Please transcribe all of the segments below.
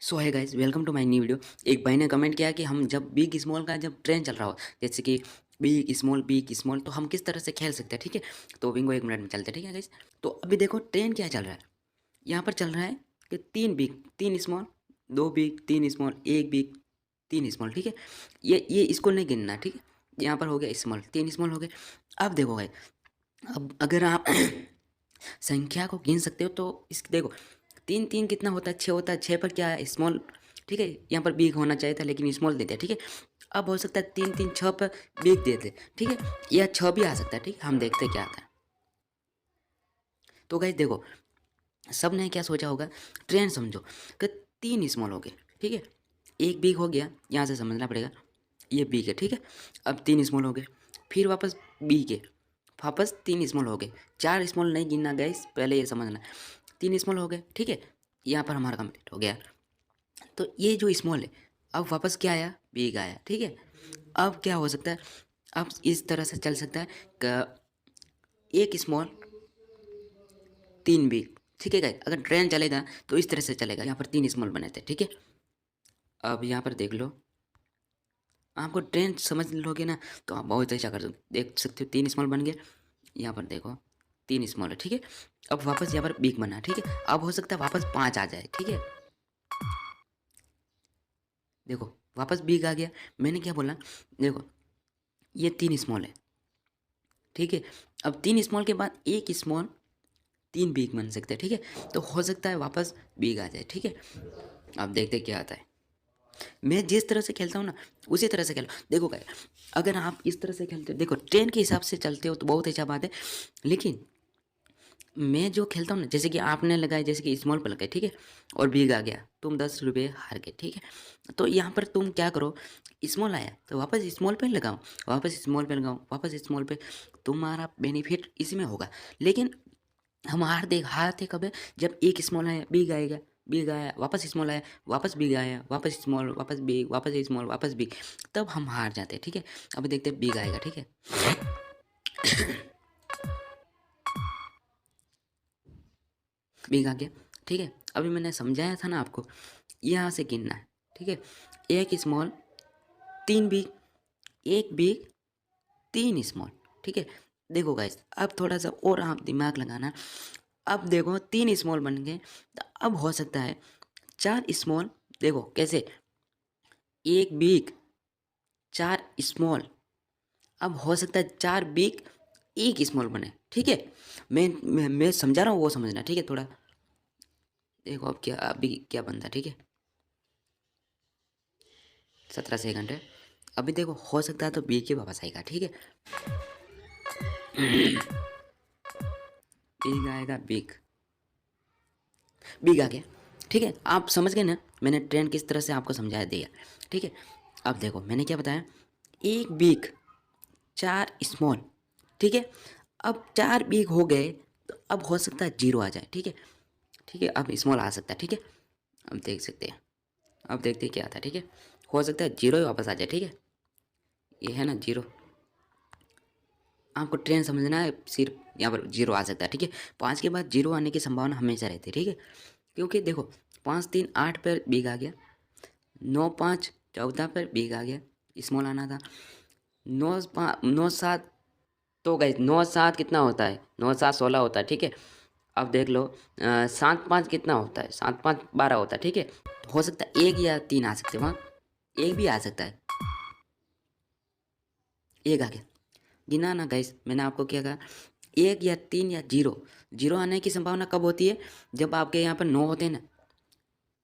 So hi guys, welcome to my new video. एक भाई ने कमेंट किया कि हम जब बिग स्मॉल का जब ट्रेंड चल रहा हो, जैसे कि बिग स्मॉल, तो हम किस तरह से खेल सकते हैं। ठीक है, तो बिंगो 1 मिनट में चलते हैं। ठीक है गाइस, तो अभी देखो ट्रेंड क्या चल रहा है। यहाँ पर चल रहा है कि 3 small 2 big, 3 small 1 big, 3 small. ठीक है, ये इसको नहीं गिनना। ठीक है, यहाँ पर हो गया स्मॉल, 3 स्मॉल हो गए। अब देखो भाई, अब अगर आप संख्या को गिन सकते हो तो इस देखो, 3 3 कितना होता है, 6 होता है। 6 पर क्या है, स्मॉल। ठीक है, यहाँ पर बिग होना चाहिए था लेकिन स्मॉल दे दिया। ठीक है, अब हो सकता है 3 3 6 पर बिग दे दे। ठीक है, या 6 भी आ सकता है। ठीक है, हम देखते हैं क्या आता है। तो गाइस देखो, सब ने क्या सोचा होगा, ट्रेंड समझो कि 3 स्मॉल हो गए। ठीक है, एक बिग हो गया, यहाँ से समझना पड़ेगा। ये बिग है। ठीक है, अब 3 स्मॉल हो गए, फिर वापस बिग है, वापस 3 स्मॉल हो गए। 4 स्मॉल नहीं गिनना गाइस, पहले ये समझना। 3 स्मॉल हो गए। ठीक है, यहाँ पर हमारा कंप्लीट हो गया। तो ये जो स्मॉल है, अब वापस क्या आया, बिग आया। ठीक है, अब क्या हो सकता है, अब इस तरह से चल सकता है कि 1 स्मॉल 3 बिग। ठीक है गाइस, अगर ट्रेन चलेगा तो इस तरह से चलेगा। यहाँ पर 3 स्मॉल बने थे। ठीक है, अब यहाँ पर देख लो, आपको ट्रेन समझ लोगे ना तो आप बहुत अच्छा कर देख सकते हो। 3 स्मॉल बन गए, यहाँ पर देखो 3 स्मॉल है। ठीक है, अब वापस यहाँ पर बिग बना। ठीक है, अब हो सकता है वापस 5 आ जाए। ठीक है, देखो वापस बिग आ गया। मैंने क्या बोला, देखो ये 3 स्मॉल है। ठीक है, अब 3 स्मॉल के बाद 1 स्मॉल 3 बिग बन सकते हैं। ठीक है, तो हो सकता है वापस बिग आ जाए। ठीक है, अब देखते क्या आता है। मैं जिस तरह से खेलता हूँ ना, उसी तरह से खेलो। देखो क्या, अगर आप इस तरह से खेलते हो, देखो ट्रेन के हिसाब से चलते हो तो बहुत अच्छा बात है। लेकिन मैं जो खेलता हूँ ना, जैसे कि आपने लगाया, जैसे कि स्मॉल पर लगाए। ठीक है, और बिग आ गया, तुम 10 रुपये हार गए। ठीक है, तो यहाँ पर तुम क्या करो, स्मॉल आया तो वापस स्मॉल पे लगाओ, वापस स्मॉल पे लगाओ, वापस स्मॉल पे। तुम्हारा बेनिफिट इसी में होगा। लेकिन हम हारते कब है, जब एक स्मॉल आया बिग आएगा, बिग आया वापस स्मॉल आया, वापस बिग आया, वापस स्मॉल, वापस बिग, वापस स्मॉल, वापस बिग, तब हम हार जाते हैं। ठीक है, अब देखते हैं बिग आएगा। ठीक है, बिग आ गया। ठीक है, अभी मैंने समझाया था ना आपको, यहाँ से गिनना है। ठीक है, 1 स्मॉल 3 बिग, 1 बिग 3 स्मॉल। ठीक है, देखो गाइस, अब थोड़ा सा और आप दिमाग लगाना। अब देखो 3 स्मॉल बन गए, तो अब हो सकता है 4 स्मॉल। देखो कैसे, 1 बिग 4 स्मॉल, अब हो सकता है 4 बिग 1 स्मॉल बने। ठीक है, मैं समझा रहा हूँ, वो समझना। ठीक है, थोड़ा देखो अब क्या, अभी क्या बनता है। ठीक है, 17 सेकंड है। अभी देखो हो सकता है तो बिग के वापस आएगा। ठीक है, बिग आएगा, बिग, बिग आ गया। ठीक है, आप समझ गए ना, मैंने ट्रेंड किस तरह से आपको समझाया दिया। ठीक है, अब देखो मैंने क्या बताया, 1 बिग 4 स्मॉल। ठीक है, अब 4 बिग हो गए, तो अब हो सकता है 0 आ जाए। ठीक है, ठीक है, अब स्मॉल आ सकता है। ठीक है, अब देख सकते हैं, अब देखते हैं क्या आता है। ठीक है, हो सकता है 0 ही वापस आ जाए। ठीक है, ये है ना 0, आपको ट्रेंड समझना है, सिर्फ यहाँ पर 0 आ सकता है। ठीक है, 5 के बाद 0 आने की संभावना हमेशा रहती है। ठीक है, क्योंकि देखो 5 3 8 पर बिग आ गया, 9 5 14 पर बिग आ गया, स्मॉल आना था। 9 7, तो गई 9 7 कितना होता है, 9 7 16 होता है। ठीक है, अब देख लो 7 5 कितना होता है, 7 5 12 होता है। ठीक है, हो सकता है 1 या 3 आ सकते हैं वहाँ, 1 भी आ सकता है। 1 आ गया, गिना ना गाइस, मैंने आपको क्या कहा, 1 या 3 या 0। 0 आने की संभावना कब होती है, जब आपके यहाँ पर 9 होते हैं ना,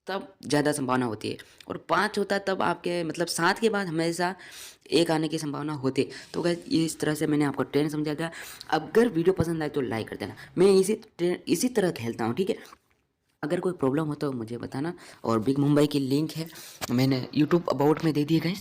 तब ज़्यादा संभावना होती है। और 5 होता है तब आपके, मतलब 7 के बाद हमेशा 1 आने की संभावना होती है। तो गाइस इस तरह से मैंने आपको ट्रेंड समझा दिया। अगर वीडियो पसंद आए तो लाइक कर देना। मैं इसी तरह खेलता हूँ। ठीक है, अगर कोई प्रॉब्लम हो तो मुझे बताना। और बिग मुंबई की लिंक है, मैंने यूट्यूब अबाउट में दे दी है गाइस।